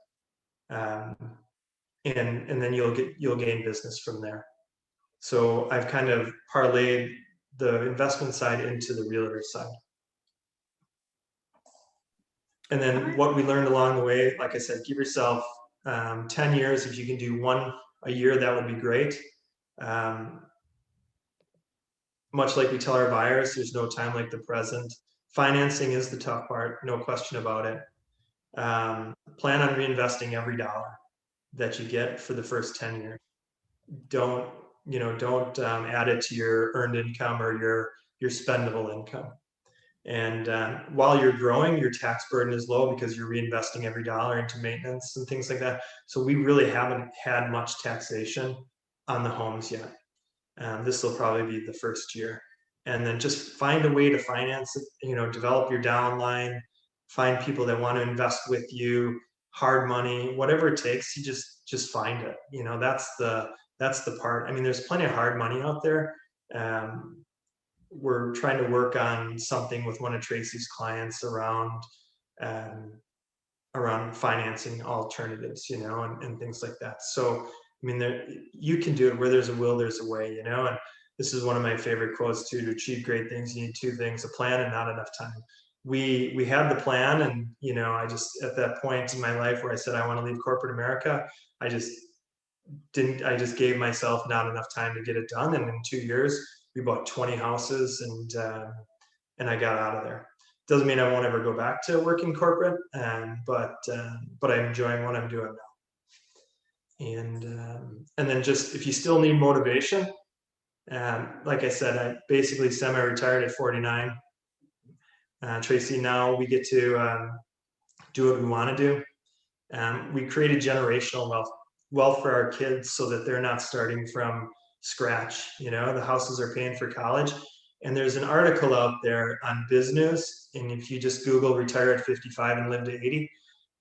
And then you'll gain business from there. So I've kind of parlayed the investment side into the realtor side. And then what we learned along the way, like I said, give yourself 10 years. If you can do 1 a year, that would be great. Much like we tell our buyers, there's no time like the present. Financing is the tough part, no question about it. Plan on reinvesting every dollar that you get for the first 10 years. Don't add it to your earned income or your spendable income. And while you're growing, your tax burden is low because you're reinvesting every dollar into maintenance and things like that. So we really haven't had much taxation on the homes yet. This will probably be the first year. And then just find a way to finance it, develop your downline, find people that want to invest with you, hard money, whatever it takes, you just find it. That's the part. I mean, there's plenty of hard money out there. We're trying to work on something with one of Tracy's clients around financing alternatives, and things like that. So, I mean, you can do it. Where there's a will, there's a way, and this is one of my favorite quotes too: to achieve great things, you need 2 things, a plan and not enough time. We had the plan, and, I just, at that point in my life where I said, I want to leave corporate America, I just gave myself not enough time to get it done. And in 2 years, we bought 20 houses and I got out of there. Doesn't mean I won't ever go back to working corporate, but I'm enjoying what I'm doing now. And then just, if you still need motivation, like I said, I basically semi-retired at 49. Tracy, now we get to do what we want to do. We created generational wealth for our kids so that they're not starting from scratch. The houses are paying for college. And there's an article out there on Biz News, and if you just Google retire at 55 and live to 80,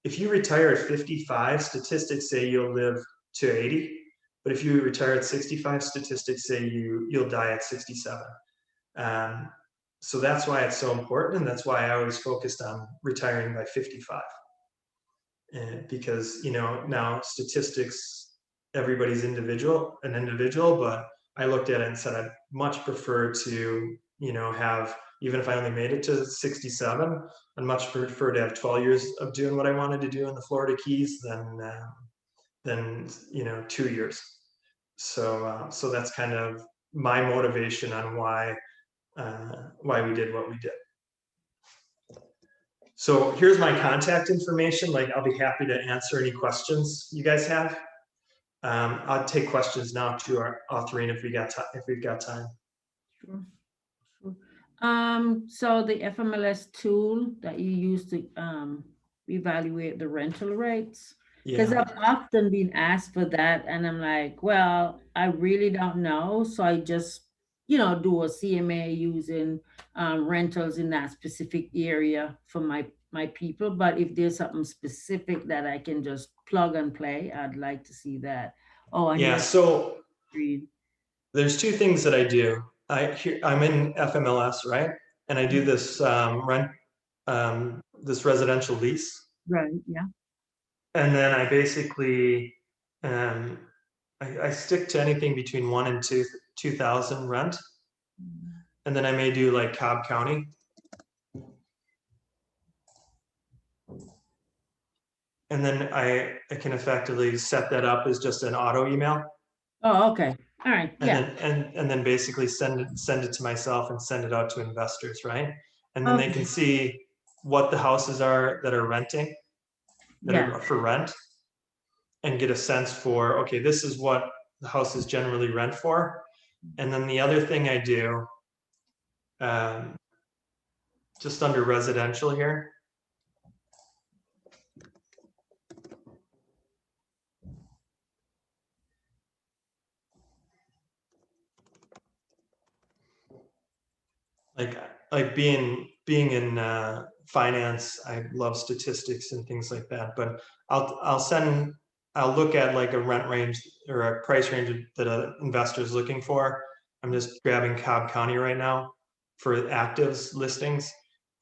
if you retire at 55, statistics say you'll live to 80. But if you retire at 65, statistics say you'll die at 67. So that's why it's so important, and that's why I always focused on retiring by 55. because, you know, now statistics, everybody's an individual, but I looked at it and said, I'd much prefer to, you know, have, even if I only made it to 67, I'd much prefer to have 12 years of doing what I wanted to do in the Florida Keys than, you know, 2 years. So, so that's kind of my motivation on why we did what we did. So here's my contact information. Like, I'll be happy to answer any questions you guys have. I'll take questions now too, Autherine, if we've got time.
Sure. So the FMLS tool that you use to evaluate the rental rates, because
Yeah,
I've often been asked for that, and I'm like, well, I really don't know. So I just, you know, do a CMA using rentals in that specific area for my people. But if there's something specific that I can just plug and play, I'd like to see that. Oh, I
yeah.
hear
So
read.
there's two things that I do. I'm in FMLS, right? And I do this this residential lease.
Right, yeah.
And then I basically, I stick to anything between 1 and 2,000 rent. And then I may do like Cobb County. And then I can effectively set that up as just an auto email.
Oh, okay. All right.
And
Yeah.
then and then basically send it to myself and send it out to investors, right? And then they
Okay.
can see what the houses are that are renting, that
Yeah.
are for rent, and get a sense for, okay, this is what the houses generally rent for. And then the other thing I do, just under residential here, like being in finance, I love statistics and things like that. But I'll look at like a rent range or a price range that an investor is looking for. I'm just grabbing Cobb County right now for actives listings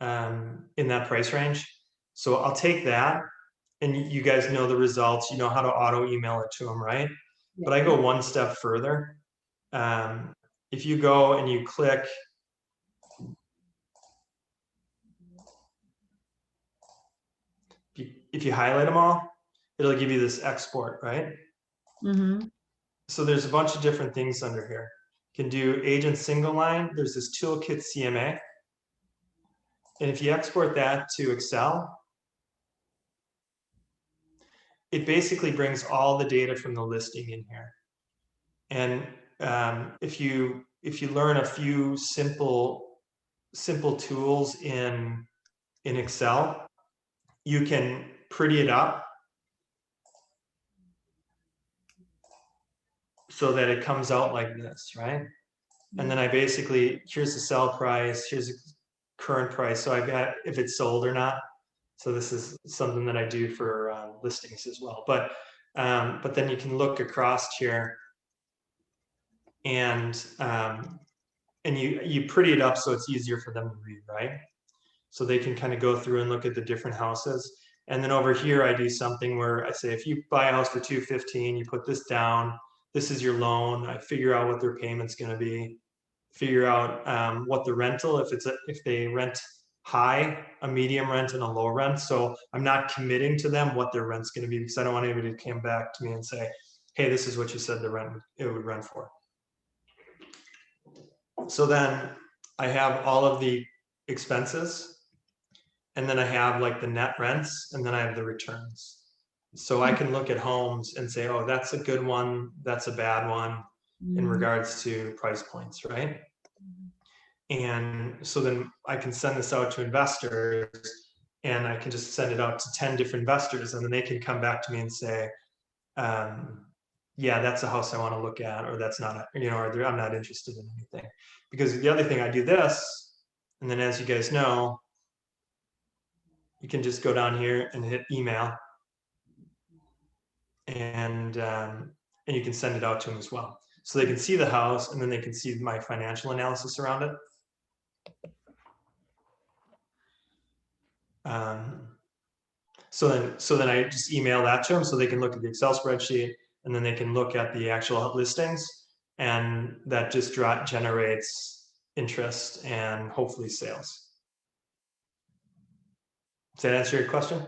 in that price range. So I'll take that, and you guys know the results. You know how to auto email it to them, right? But I go one step further. If you go and you click, if you highlight them all, it'll give you this export, right?
Mm-hmm.
So there's a bunch of different things under here. You can do agent single line. There's this toolkit CMA. And if you export that to Excel, it basically brings all the data from the listing in here. And if you learn a few simple tools in Excel, you can pretty it up so that it comes out like this, right? And then I basically, here's the sell price, here's the current price. So I've got if it's sold or not. So this is something that I do for listings as well. But then you can look across here and you pretty it up so it's easier for them to read, right? So they can kind of go through and look at the different houses. And then over here, I do something where I say, if you buy a house for $215, you put this down, this is your loan. I figure out what their payment's going to be, figure out what the rental, if they rent high, a medium rent, and a low rent. So I'm not committing to them what their rent's going to be, because I don't want anybody to come back to me and say, hey, this is what you said it would rent for. So then I have all of the expenses, and then I have like the net rents, and then I have the returns. So I can look at homes and say, oh, that's a good one, that's a bad one in regards to price points, right? And so then I can send this out to investors, and I can just send it out to 10 different investors, and then they can come back to me and say, yeah, that's a house I want to look at, or that's not, or I'm not interested in anything. Because the other thing, I do this, and then as you guys know, you can just go down here and hit email, and you can send it out to them as well. So they can see the house, and then they can see my financial analysis around it. So then I just email that to them so they can look at the Excel spreadsheet, and then they can look at the actual listings, and that just generates interest and hopefully sales. Does that answer your question?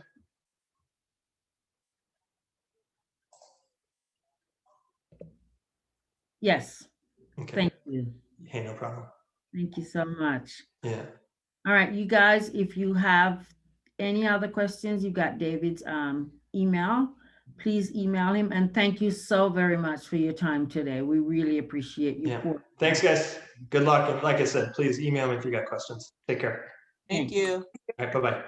Yes,
Okay.
thank you.
Hey, no problem.
Thank you so much.
Yeah.
All right, you guys, if you have any other questions, you've got David's email. Please email him, and thank you so very much for your time today. We really appreciate you.
Yeah. Thanks, guys. Good luck. And like I said, please email me if you got questions. Take care.
Thank you.
All right, bye-bye.